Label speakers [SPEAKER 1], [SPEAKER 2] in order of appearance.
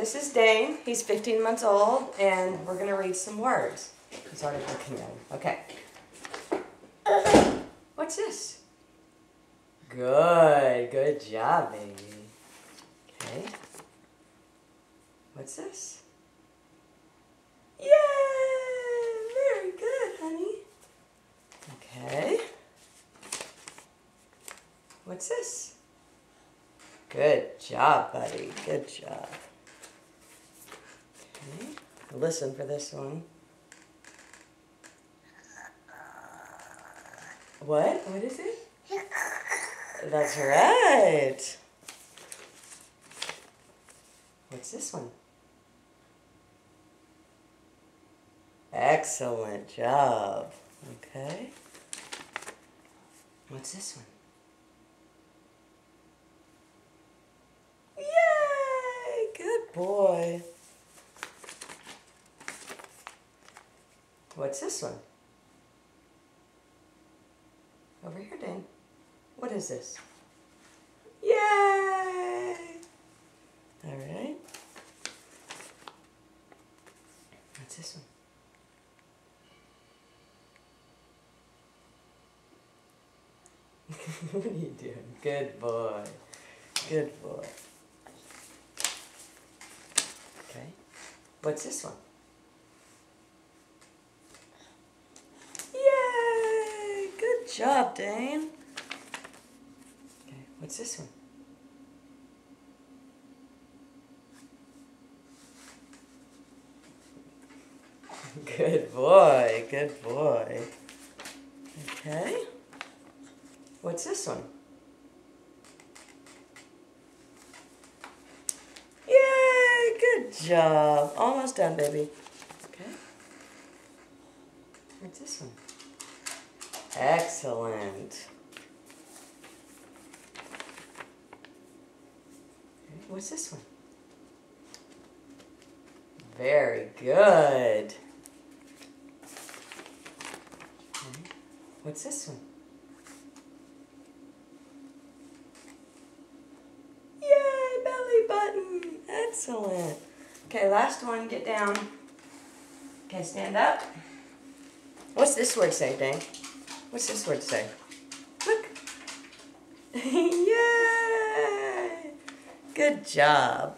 [SPEAKER 1] this is Dane. He's 15 months old, and we're going to read some words. He's already looking at him. Okay. What's this? Good. Good job, baby. Okay. What's this? Yay! Very good, honey. Okay. What's this? Good job, buddy. Good job. Okay. Listen for this one. What? What is it? That's right. What's this one? Excellent job. Okay. What's this one? Yay! Good boy. What's this one? Over here, Dane. What is this? Yay! All right. What's this one? What are you doing? Good boy. Good boy. Okay. What's this one? Yay! Good job, Dane. Okay. What's this one? Good boy. Good boy. Okay. What's this one? Yay! Good job. Almost done, baby. Okay. What's this one? Excellent. Okay. What's this one? Very good. Okay. What's this one? Button. Excellent. Okay, last one. Get down. Okay, stand up. What's this word say, Dane? What's this word say? Look. Yay! Good job.